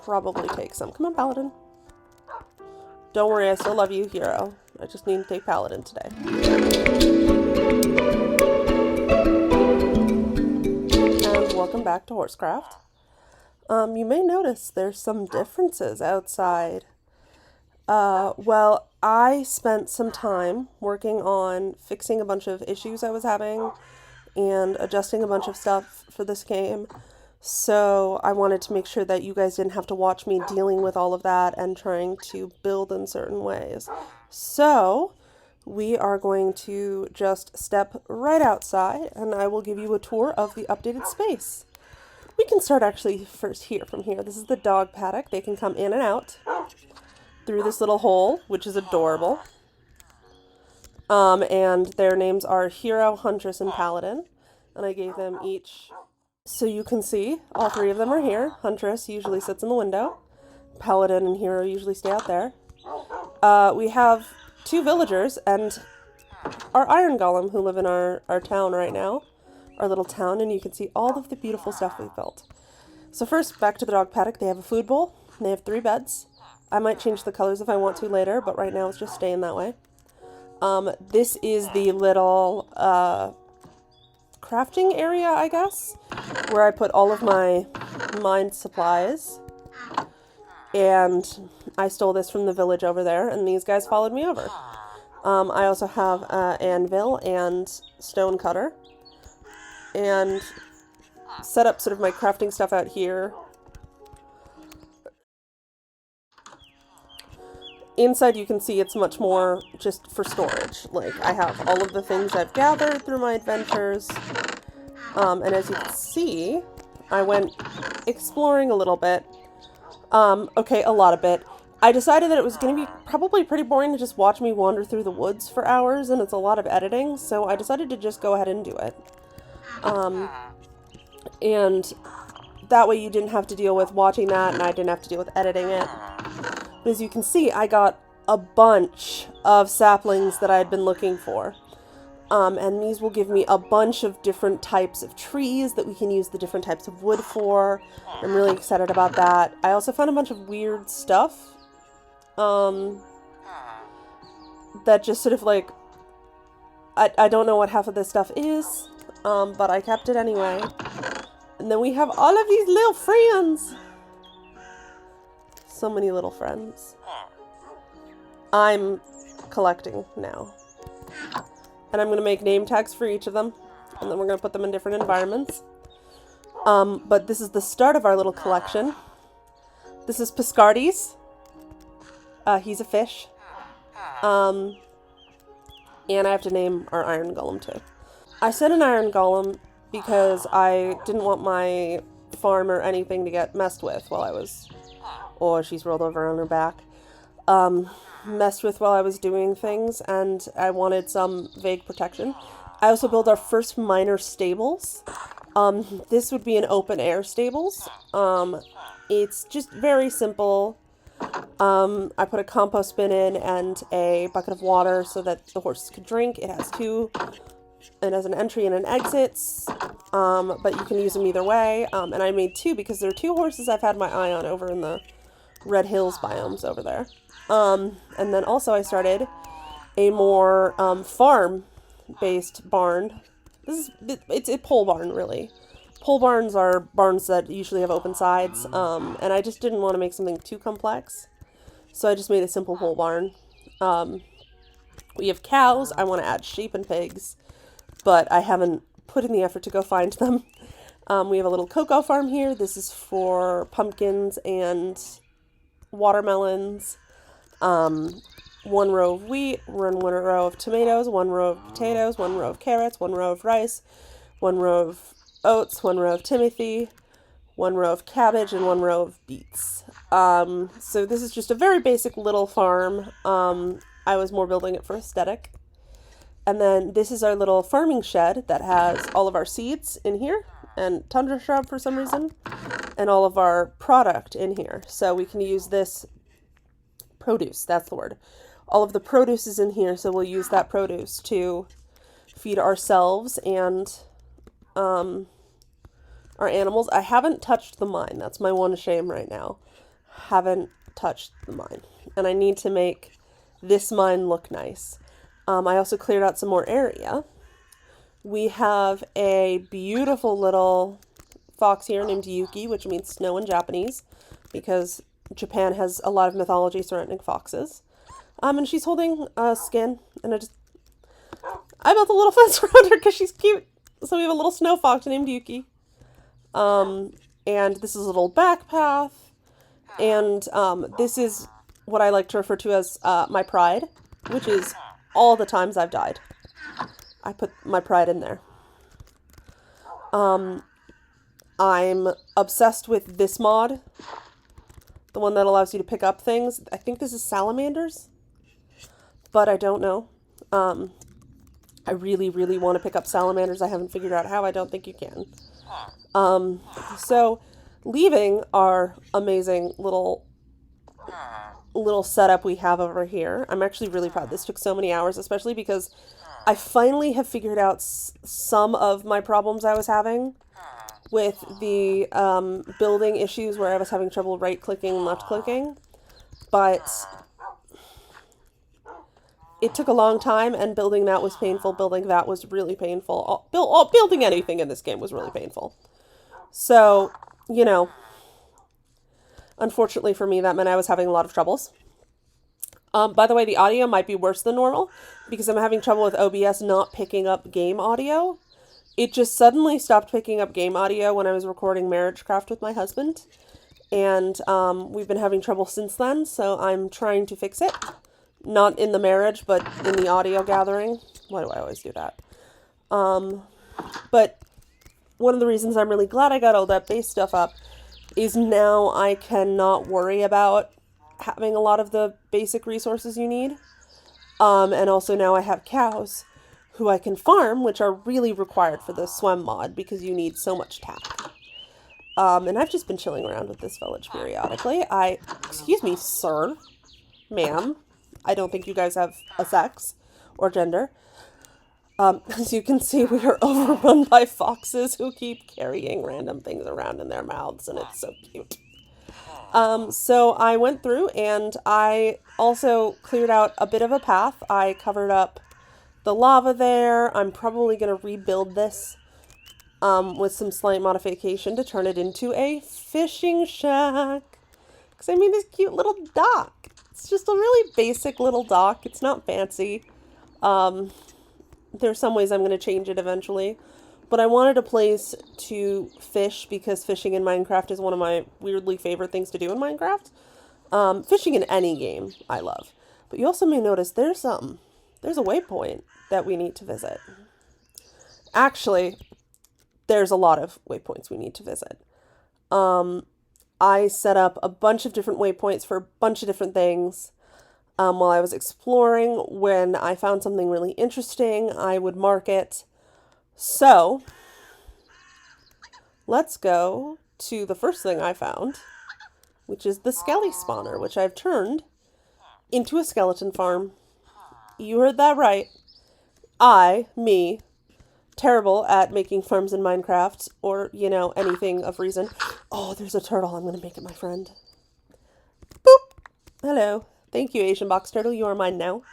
probably take some. Come on, Paladin. Don't worry, I still love you, Hero. I just need to take Paladin today. And welcome back to Horsecraft. You may notice there's some differences outside. Well, I spent some time working on fixing a bunch of issues I was having and adjusting a bunch of stuff for this game. So I wanted to make sure that you guys didn't have to watch me dealing with all of that and trying to build in certain ways. So we are going to just step right outside and I will give you a tour of the updated space. We can start actually first here, from here. This is the dog paddock. They can come in and out through this little hole, which is adorable. And their names are Hero, Huntress, and Paladin. And I gave them each, so you can see, all three of them are here. Huntress usually sits in the window. Paladin and Hero usually stay out there. We have 2 villagers and our iron golem who live in our town right now. Our little town, and you can see all of the beautiful stuff we've built. So first, back to the dog paddock. They have a food bowl. And they have 3 beds. I might change the colors if I want to later, but right now it's just staying that way. This is the little crafting area, I guess, where I put all of my mined supplies. And I stole this from the village over there, and these guys followed me over. I also have anvil and stone cutter. And set up sort of my crafting stuff out here. Inside you can see it's much more just for storage. Like, I have all of the things I've gathered through my adventures. And as you can see, I went exploring a little bit. Okay, a lot of it. I decided that it was going to be probably pretty boring to just watch me wander through the woods for hours, and it's a lot of editing, so I decided to just go ahead and do it. And that way you didn't have to deal with watching that, and I didn't have to deal with editing it. But as you can see, I got a bunch of saplings that I had been looking for. And these will give me a bunch of different types of trees that we can use the different types of wood for. I'm really excited about that. I also found a bunch of weird stuff. That just sort of like, I don't know what half of this stuff is. But I kept it anyway. And then we have all of these little friends. So many little friends. I'm collecting now. And I'm going to make name tags for each of them. And then we're going to put them in different environments. But this is the start of our little collection. This is Piscartes. He's a fish. And I have to name our iron golem too. I said an iron golem because I didn't want my farm or anything to get messed with while I was... Oh, she's rolled over on her back. Messed with while I was doing things, and I wanted some vague protection. I also built our first minor stables. This would be an open air stables. It's just very simple. I put a compost bin in and a bucket of water so that the horses could drink. It has 2... It has an entry and an exits, but you can use them either way. And I made 2 because there are 2 horses I've had my eye on over in the Red Hills biomes over there. And then also I started a more farm-based barn. It's a pole barn, really. Pole barns are barns that usually have open sides, and I just didn't want to make something too complex. So I just made a simple pole barn. We have cows. I want to add sheep and pigs, but I haven't put in the effort to go find them. We have a little cocoa farm here. This is for pumpkins and watermelons. 1 row of wheat, 1 row of tomatoes, 1 row of potatoes, 1 row of carrots, 1 row of rice, 1 row of oats, 1 row of timothy, 1 row of cabbage, and 1 row of beets. So this is just a very basic little farm. I was more building it for aesthetic. And then this is our little farming shed that has all of our seeds in here and tundra shrub for some reason, and all of our product in here. So we can use this produce, that's the word. All of the produce is in here, so we'll use that produce to feed ourselves and our animals. I haven't touched the mine. That's my one shame right now. haven't touched the mine. And I need to make this mine look nice. I also cleared out some more area. We have a beautiful little fox here named Yuki, which means snow in Japanese, because Japan has a lot of mythology surrounding foxes. And she's holding a skin, and I built a little fence around her because she's cute. So we have a little snow fox named Yuki. And this is a little back path. And this is what I like to refer to as my pride, which is all the times I've died. I put my pride in there. I'm obsessed with this mod, the one that allows you to pick up things. I think this is salamanders, but I don't know. I really, really want to pick up salamanders. I haven't figured out how. I don't think you can. So leaving our amazing little setup we have over here, I'm actually really proud. This took so many hours, especially because I finally have figured out some of my problems I was having with the building issues where I was having trouble right-clicking and left-clicking. But it took a long time, and building that was painful. Building that was really painful. Building anything in this game was really painful. So, you know, unfortunately for me, that meant I was having a lot of troubles. By the way, the audio might be worse than normal because I'm having trouble with OBS not picking up game audio. It just suddenly stopped picking up game audio when I was recording Marriagecraft with my husband. And we've been having trouble since then, so I'm trying to fix it. Not in the marriage, but in the audio gathering. Why do I always do that? But one of the reasons I'm really glad I got all that base stuff up is now I cannot worry about having a lot of the basic resources you need. And also now I have cows who I can farm, which are really required for the SWEM mod because you need so much tack. And I've just been chilling around with this village periodically. Excuse me, sir, ma'am, I don't think you guys have a sex or gender. As you can see, we are overrun by foxes who keep carrying random things around in their mouths, and it's so cute. So I went through and I also cleared out a bit of a path. I covered up the lava there. I'm probably going to rebuild this with some slight modification to turn it into a fishing shack. Because I made this cute little dock. It's just a really basic little dock. It's not fancy. There's some ways I'm going to change it eventually. But I wanted a place to fish because fishing in Minecraft is one of my weirdly favorite things to do in Minecraft. Fishing in any game I love. But you also may notice there's a waypoint that we need to visit. Actually, there's a lot of waypoints we need to visit. I set up a bunch of different waypoints for a bunch of different things. While I was exploring, when I found something really interesting, I would mark it. So, let's go to the first thing I found, which is the Skelly spawner, which I've turned into a skeleton farm. You heard that right. Me, terrible at making farms in Minecraft, or, you know, anything of reason. Oh, there's a turtle. I'm going to make it my friend. Boop. Hello. Thank you, Asian box turtle. You are mine now.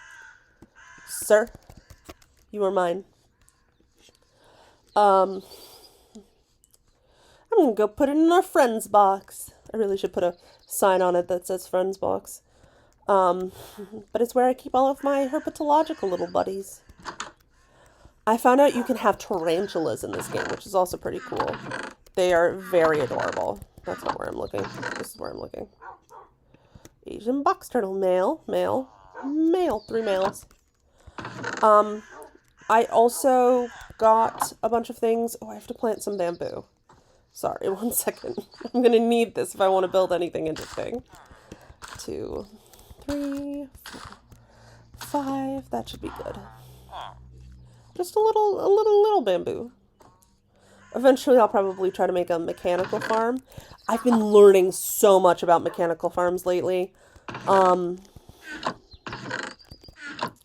Sir, you are mine. I'm going to go put it in our friends box. I really should put a sign on it that says friends box. But it's where I keep all of my herpetological little buddies. I found out you can have tarantulas in this game, which is also pretty cool. They are very adorable. That's not where I'm looking. This is where I'm looking. Asian box turtle, male, 3 males. I also got a bunch of things. Oh, I have to plant some bamboo. Sorry, 1 second. I'm going to need this if I want to build anything interesting. 2, 3, 4, 5. That should be good. Just a little bamboo. Eventually, I'll probably try to make a mechanical farm. I've been learning so much about mechanical farms lately. Why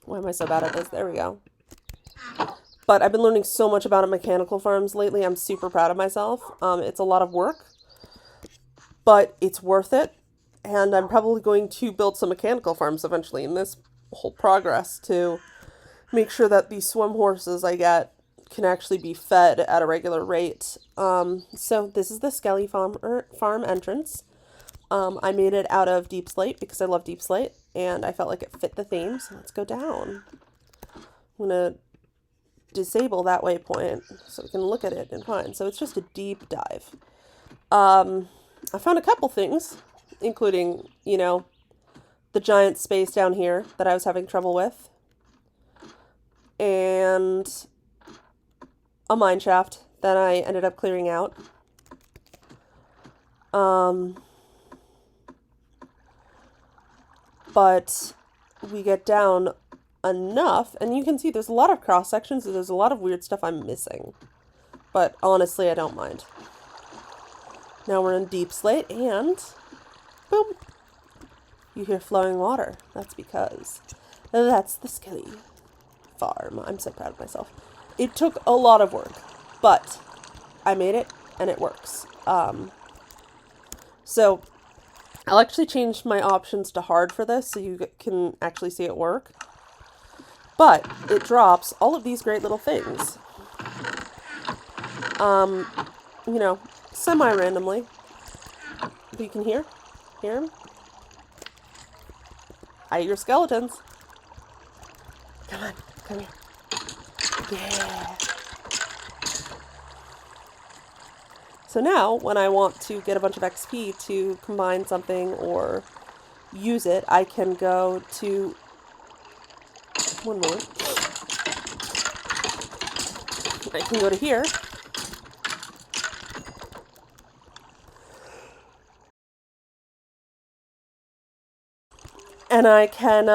am I so bad at this? There we go. But I've been learning so much about mechanical farms lately. I'm super proud of myself. It's a lot of work, but it's worth it. And I'm probably going to build some mechanical farms eventually in this whole progress to make sure that these SWEM horses I get can actually be fed at a regular rate. So this is the Skelly farm entrance. I made it out of deep slate because I love deep slate and I felt like it fit the theme. So let's go down. I'm going to disable that waypoint so we can look at it and find. So it's just a deep dive. I found a couple things, including, you know, the giant space down here that I was having trouble with. And a mine shaft that I ended up clearing out. But we get down enough, and you can see there's a lot of cross sections, so there's a lot of weird stuff I'm missing. But honestly, I don't mind. Now we're in deep slate, and boom, you hear flowing water. That's because that's the Skelly farm. I'm so proud of myself. It took a lot of work, but I made it, and it works. So I'll actually change my options to hard for this so you can actually see it work. But it drops all of these great little things. You know, semi-randomly. You can hear them. I hear skeletons. Come on, come here. Yeah. So now, when I want to get a bunch of XP to combine something or use it, I can go to... One moment. I can go to here. And I can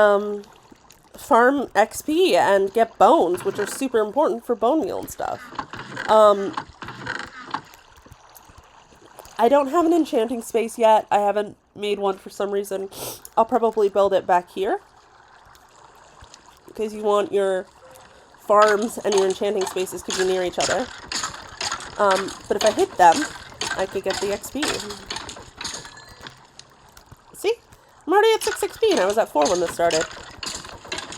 farm XP and get bones, which are super important for bone meal and stuff. I don't have an enchanting space yet. I haven't made one for some reason. I'll probably build it back here. Because you want your farms and your enchanting spaces to be near each other. But if I hit them, I could get the XP. See? I'm already at 6 XP and I was at 4 when this started.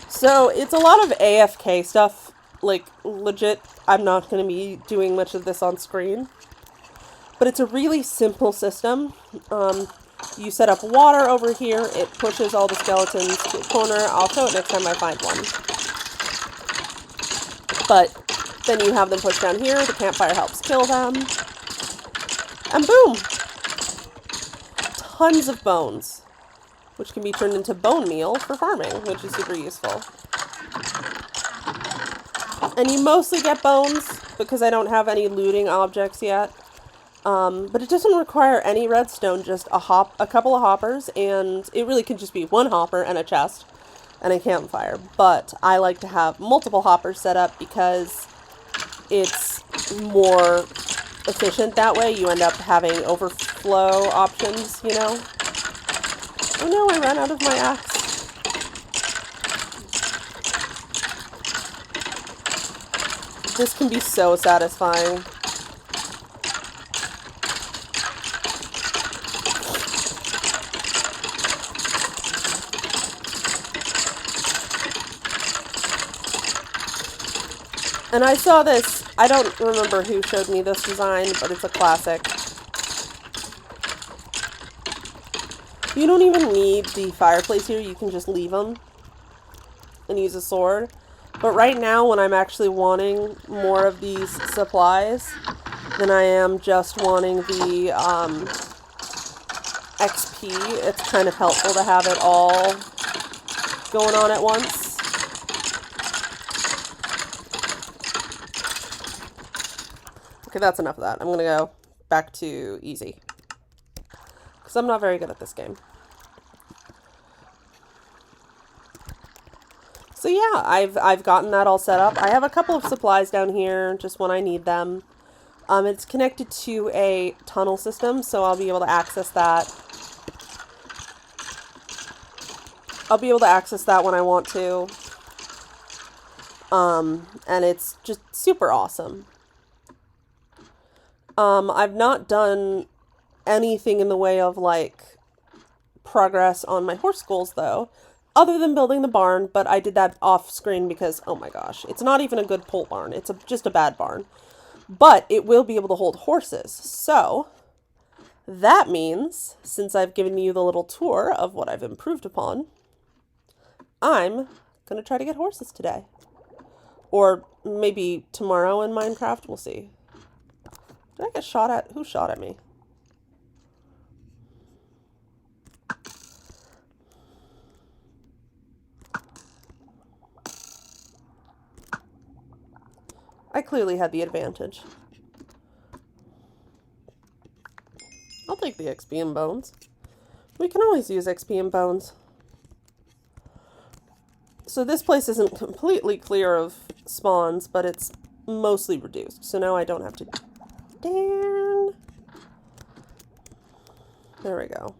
So it's a lot of AFK stuff. Like, legit, I'm not going to be doing much of this on screen. But it's a really simple system. You set up water over here, it pushes all the skeletons to a corner. I'll show it next time I find one. But then you have them pushed down here, the campfire helps kill them. And boom! Tons of bones, which can be turned into bone meal for farming, which is super useful. And you mostly get bones, because I don't have any looting objects yet. But it doesn't require any redstone, just a couple of hoppers, and it really could just be one hopper and a chest and a campfire. But I like to have multiple hoppers set up because it's more efficient that way. You end up having overflow options, you know? Oh no, I ran out of my axe. This can be so satisfying. And I saw this, I don't remember who showed me this design, but it's a classic. You don't even need the fireplace here, you can just leave them and use a sword. But right now, when I'm actually wanting more of these supplies, then I am just wanting the XP. It's kind of helpful to have it all going on at once. Okay, that's enough of that. I'm going to go back to easy. Because I'm not very good at this game. So yeah, I've gotten that all set up. I have a couple of supplies down here, just when I need them. It's connected to a tunnel system, so I'll be able to access that. I'll be able to access that when I want to. And it's just super awesome. I've not done anything in the way of, like, progress on my horse goals, though, other than building the barn, but I did that off screen because, oh my gosh, it's not even a good pole barn. It's just a bad barn. But it will be able to hold horses. So that means, since I've given you the little tour of what I've improved upon, I'm going to try to get horses today. Or maybe tomorrow in Minecraft. We'll see. Did I get shot at? Who shot at me? I clearly had the advantage. I'll take the XP and bones. We can always use XP and bones. So this place isn't completely clear of spawns, but it's mostly reduced. So now I don't have to... Darn! There we go.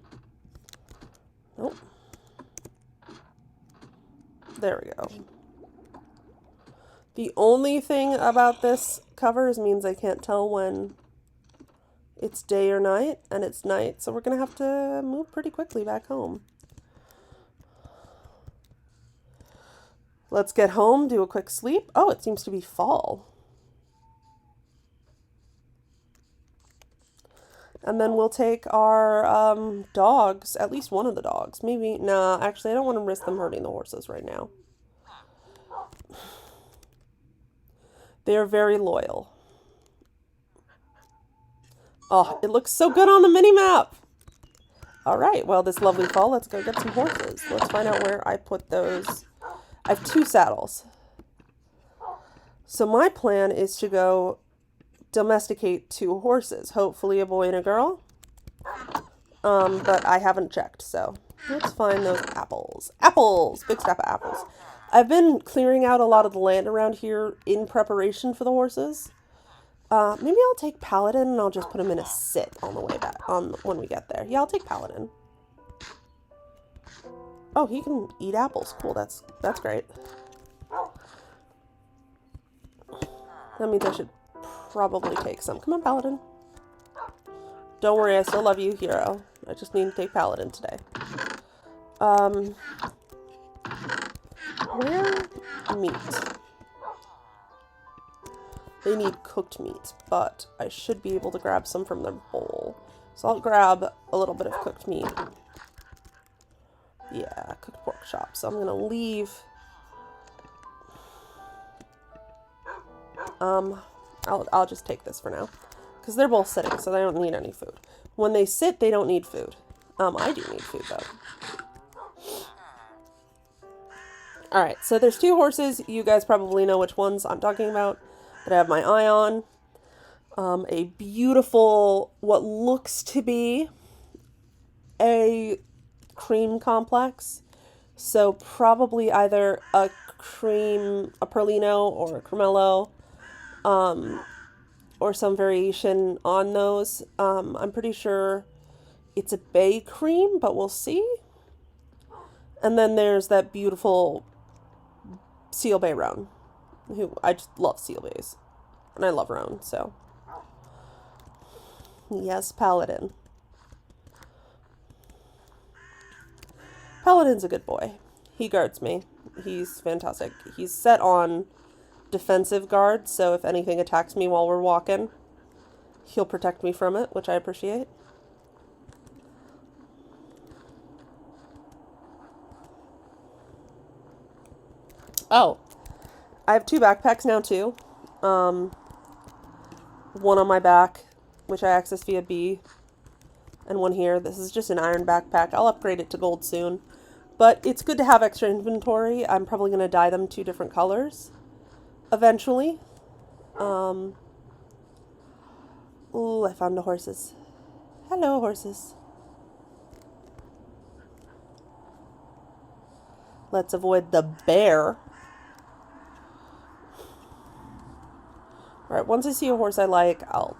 Nope. There we go. The only thing about this cover means I can't tell when it's day or night, and it's night, so we're going to have to move pretty quickly back home. Let's get home, do a quick sleep. Oh, it seems to be fall. And then we'll take our dogs, at least one of the dogs. Maybe, nah, actually I don't want to risk them hurting the horses right now. They are very loyal. Oh, it looks so good on the mini-map. All right, well, this lovely fall, let's go get some horses. Let's find out where I put those. I have 2 saddles. So my plan is to go domesticate 2 horses. Hopefully a boy and a girl. But I haven't checked, so let's find those apples. Apples! Big stack of apples. I've been clearing out a lot of the land around here in preparation for the horses. Maybe I'll take Paladin and I'll just put him in a sit on the way back, when we get there. Yeah, I'll take Paladin. Oh, he can eat apples. Cool, that's great. That means I should probably take some. Come on, Paladin. Don't worry, I still love you, hero. I just need to take Paladin today. Where? Meat. They need cooked meat, but I should be able to grab some from their bowl. So I'll grab a little bit of cooked meat. Yeah, cooked pork chop. So I'm gonna leave. I'll just take this for now, because they're both sitting, so they don't need any food. When they sit, they don't need food. I do need food though. All right, so there's 2 horses. You guys probably know which ones I'm talking about that I have my eye on. A beautiful, what looks to be a cream complex. So probably either a Perlino or a Cremello, or some variation on those. I'm pretty sure it's a bay cream, but we'll see. And then there's that beautiful Seal Bay Roan, who I just love Seal Bays, and I love Roan, so yes, Paladin. Paladin's a good boy. He guards me. He's fantastic. He's set on defensive guard, so if anything attacks me while we're walking, he'll protect me from it, which I appreciate. Oh, I have 2 backpacks now too. One on my back, which I access via B, and one here. This is just an iron backpack. I'll upgrade it to gold soon, but it's good to have extra inventory. I'm probably going to dye them 2 different colors eventually. Ooh, I found the horses. Hello, horses. Let's avoid the bear. Alright, once I see a horse I like, I'll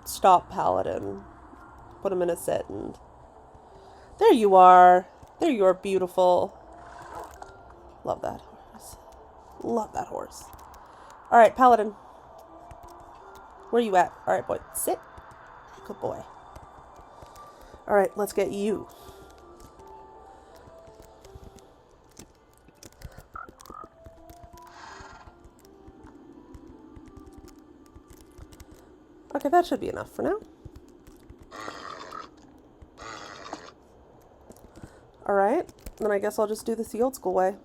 stop Paladin, put him in a sit, and there you are. There you are, beautiful. Love that horse. Love that horse. Alright, Paladin. Where you at? Alright, boy. Sit. Good boy. Alright, let's get you. Okay, that should be enough for now. Alright, then I guess I'll just do this the old school way.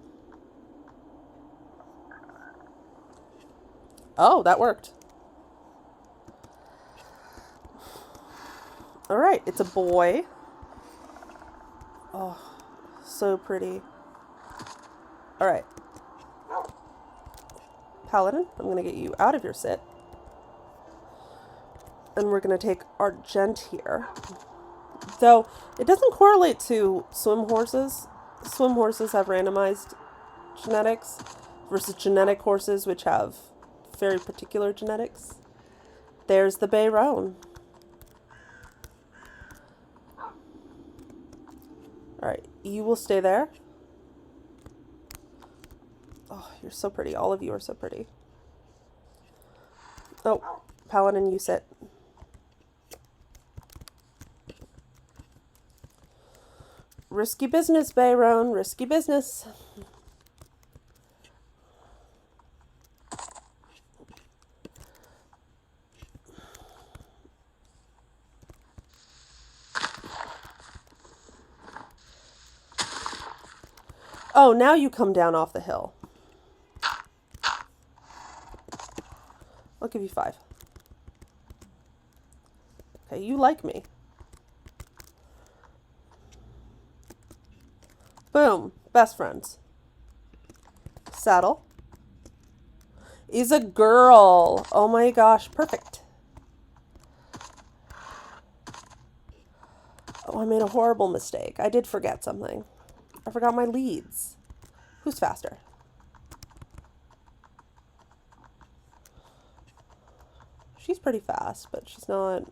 Oh, that worked. Alright, it's a boy. Oh, so pretty. Alright. Paladin, I'm going to get you out of your sit. And we're going to take our gent here. Though, it doesn't correlate to swim horses. Swim horses have randomized genetics versus genetic horses, which have very particular genetics. There's the Bay Roan. Alright, you will stay there. Oh, you're so pretty. All of you are so pretty. Oh, Paladin, you sit. Risky business, Bay Roan. Risky business. Oh, now you come down off the hill. I'll give you 5. Okay, you like me. Boom. Best friends. Saddle. Is a girl. Oh my gosh, perfect. Oh, I made a horrible mistake. I did forget something. I forgot my leads. Who's faster? She's pretty fast, but she's not...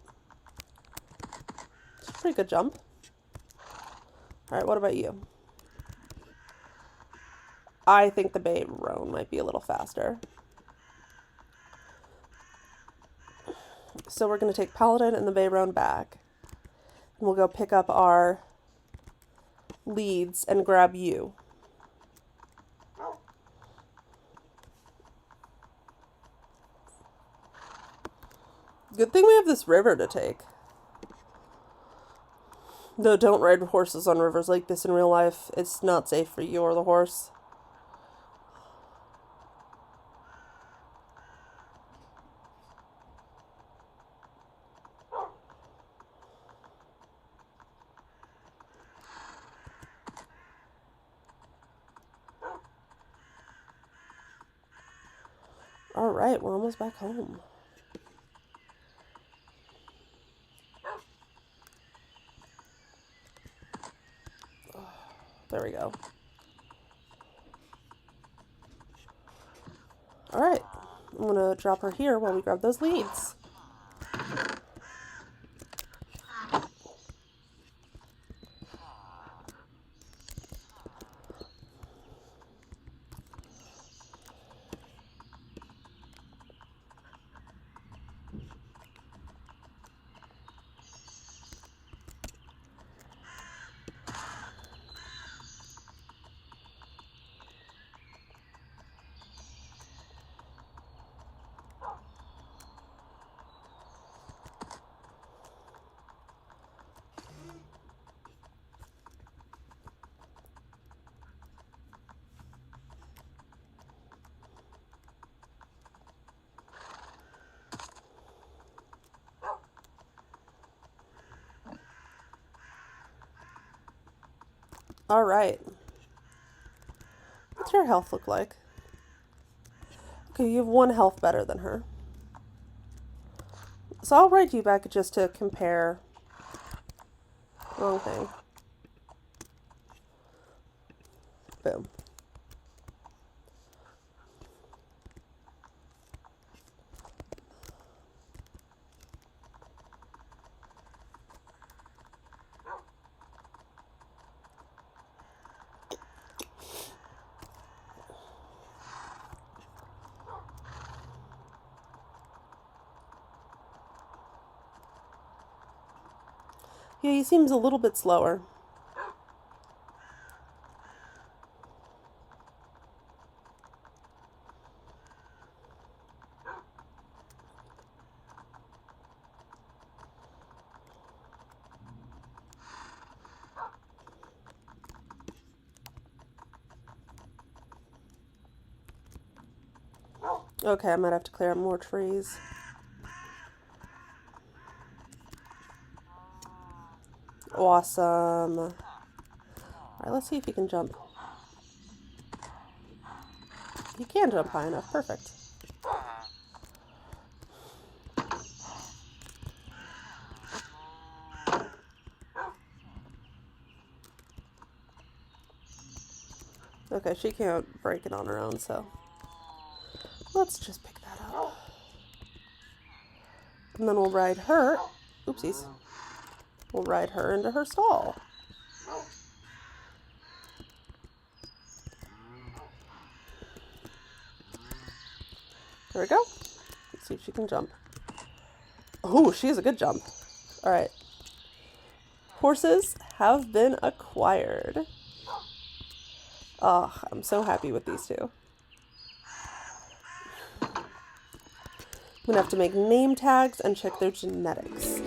She's a pretty good jump. Alright, what about you? I think the Bay Roan might be a little faster. So we're going to take Paladin and the Bay Roan back. And we'll go pick up our leads and grab you. Good thing we have this river to take. No, don't ride horses on rivers like this in real life. It's not safe for you or the horse. Alright, we're almost back home. There we go. Alright, I'm going to drop her here while we grab those leads. Alright. What's your health look like? Okay, you have 1 health better than her. So I'll write you back just to compare. Wrong thing. Boom. Yeah, he seems a little bit slower. Okay, I might have to clear up more trees. Awesome. Alright, let's see if he can jump. He can jump high enough. Perfect. Okay, she can't break it on her own, so let's just pick that up. And then we'll ride her. Oopsies. We'll ride her into her stall. There we go. Let's see if she can jump. Oh, she has a good jump. All right. Horses have been acquired. Oh, I'm so happy with these two. I'm gonna have to make name tags and check their genetics.